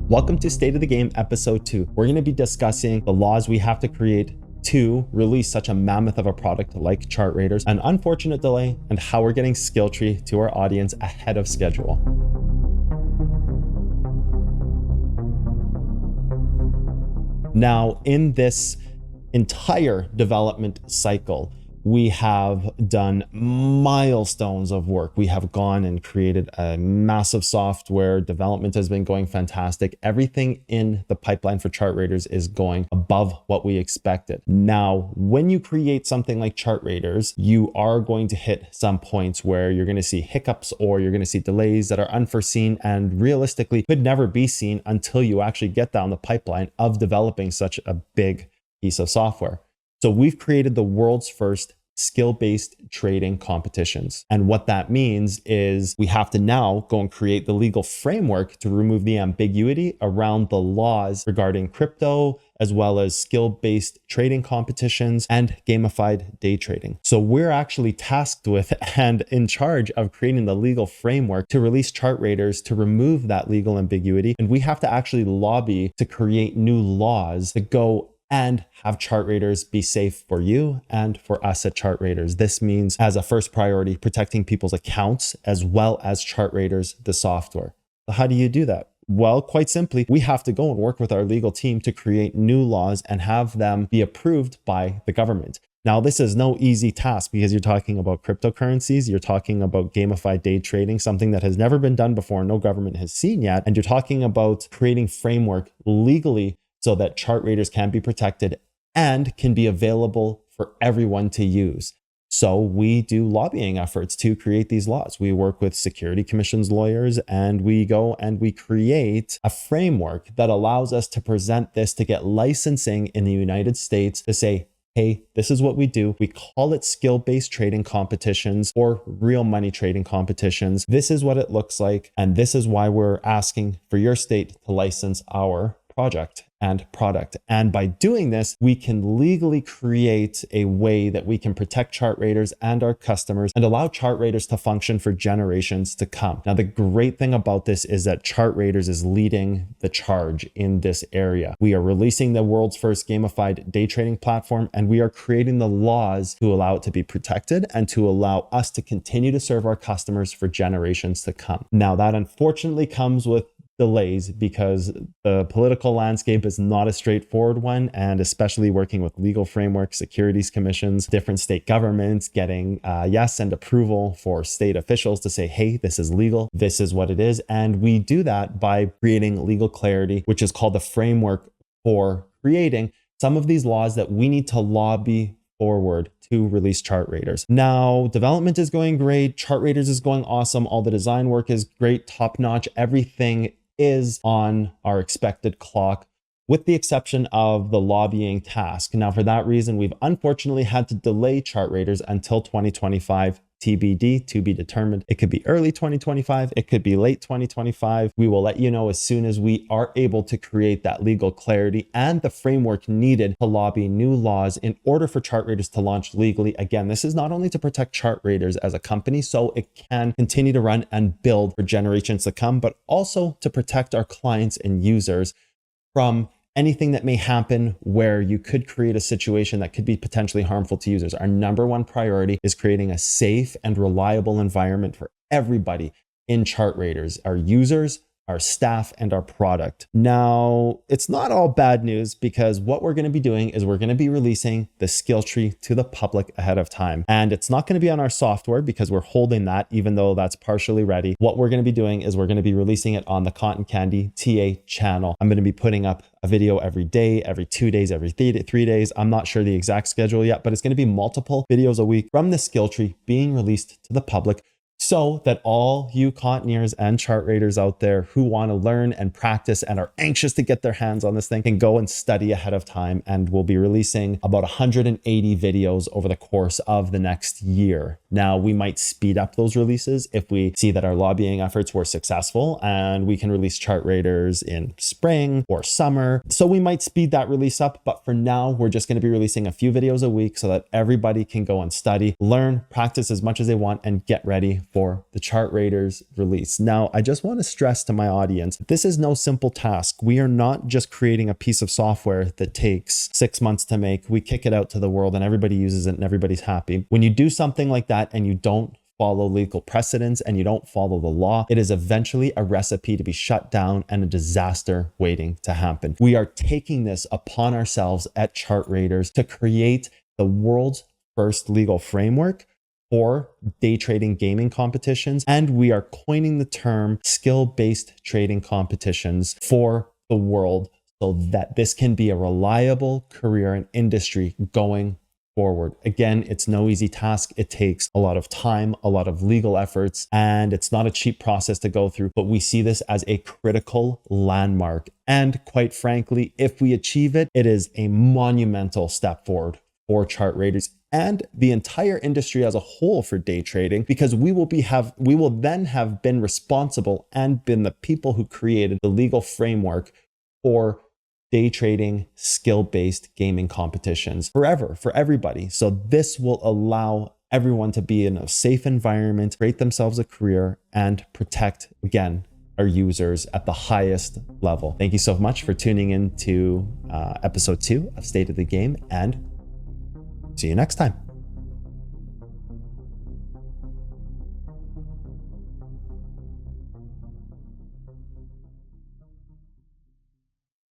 Welcome to State of the Game episode 2. We're going to be discussing the laws we have to create to release such a mammoth of a product like chart raiders, an unfortunate delay, and how we're getting skill tree to our audience ahead of schedule. Now, in this entire development cycle, we have done milestones of work. We have gone and created a massive software. Development has been going fantastic. Everything in the pipeline for chart raiders is going above what we expected. Now, when you create something like chart raiders, you are going to hit some points where you're going to see hiccups or you're going to see delays that are unforeseen and realistically could never be seen until you actually get down the pipeline of developing such a big piece of software. So we've created the world's first skill-based trading competitions. And what that means is we have to now go and create the legal framework to remove the ambiguity around the laws regarding crypto, as well as skill-based trading competitions and gamified day trading. So we're actually tasked with and in charge of creating the legal framework to release chart raiders to remove that legal ambiguity. And we have to actually lobby to create new laws to go and have chart raiders be safe for you and for us at Chart Raiders. This means, as a first priority, protecting people's accounts as well as Chart Raiders, the software. So how do you do that? Well, quite simply, we have to go and work with our legal team to create new laws and have them be approved by the government. Now, this is no easy task because you're talking about cryptocurrencies, you're talking about gamified day trading, something that has never been done before, no government has seen yet, and you're talking about creating framework legally so that chart raiders can be protected and can be available for everyone to use. So we do lobbying efforts to create these laws. We work with security commissions lawyers and we go and we create a framework that allows us to present this to get licensing in the United States to say, hey, this is what we do. We call it skill-based trading competitions or real money trading competitions. This is what it looks like. And this is why we're asking for your state to license our project and product. And by doing this, we can legally create a way that we can protect chart raiders and our customers and allow chart raiders to function for generations to come. Now, the great thing about this is that Chart Raiders is leading the charge in this area. We are releasing the world's first gamified day trading platform, and we are creating the laws to allow it to be protected and to allow us to continue to serve our customers for generations to come. Now, that unfortunately comes with delays because the political landscape is not a straightforward one, and especially working with legal frameworks, securities commissions, different state governments getting yes and approval for state officials to say, hey, this is legal, this is what it is. And we do that by creating legal clarity, which is called the framework for creating some of these laws that we need to lobby forward to release chart raiders. Now, development is going great. Chart raiders is going awesome. All the design work is great, top notch. Everything is on our expected clock, with the exception of the lobbying task. Now, for that reason, we've unfortunately had to delay chart raiders until 2025. TBD, to be determined. It could be early 2025. It could be late 2025. We will let you know as soon as we are able to create that legal clarity and the framework needed to lobby new laws in order for chart raiders to launch legally. Again, this is not only to protect chart raiders as a company so it can continue to run and build for generations to come, but also to protect our clients and users from anything that may happen where you could create a situation that could be potentially harmful to users. Our number one priority is creating a safe and reliable environment for everybody in chart raiders, our users, our staff, and our product. Now, it's not all bad news because what we're going to be doing is we're going to be releasing the skill tree to the public ahead of time. And it's not going to be on our software because we're holding that, even though that's partially ready. What we're going to be doing is we're going to be releasing it on the Cotton Candy TA channel. I'm going to be putting up a video every day, every 2 days, every 3 days. I'm not sure the exact schedule yet, but it's going to be multiple videos a week from the skill tree being released to the public, so that all you Contineers and chart raiders out there who want to learn and practice and are anxious to get their hands on this thing can go and study ahead of time. And we'll be releasing about 180 videos over the course of the next year. Now, we might speed up those releases if we see that our lobbying efforts were successful and we can release chart raiders in spring or summer. So we might speed that release up, but for now, we're just going to be releasing a few videos a week so that everybody can go and study, learn, practice as much as they want, and get ready for the chart raiders release. Now, I just want to stress to my audience, this is no simple task. We are not just creating a piece of software that takes 6 months to make. We kick it out to the world and everybody uses it and everybody's happy. When you do something like that and you don't follow legal precedents and you don't follow the law, it is eventually a recipe to be shut down and a disaster waiting to happen. We are taking this upon ourselves at Chart Raiders to create the world's first legal framework for day trading gaming competitions. And we are coining the term skill-based trading competitions for the world so that this can be a reliable career and industry going forward. Again, it's no easy task. It takes a lot of time, a lot of legal efforts, and it's not a cheap process to go through, but we see this as a critical landmark. And quite frankly, if we achieve it, it is a monumental step forward for chart raiders and the entire industry as a whole for day trading, because we will then have been responsible and been the people who created the legal framework for day trading skill-based gaming competitions forever, for everybody. So this will allow everyone to be in a safe environment, create themselves a career, and protect, again, our users at the highest level. Thank you so much for tuning in to episode 2 of State of the Game, and see you next time.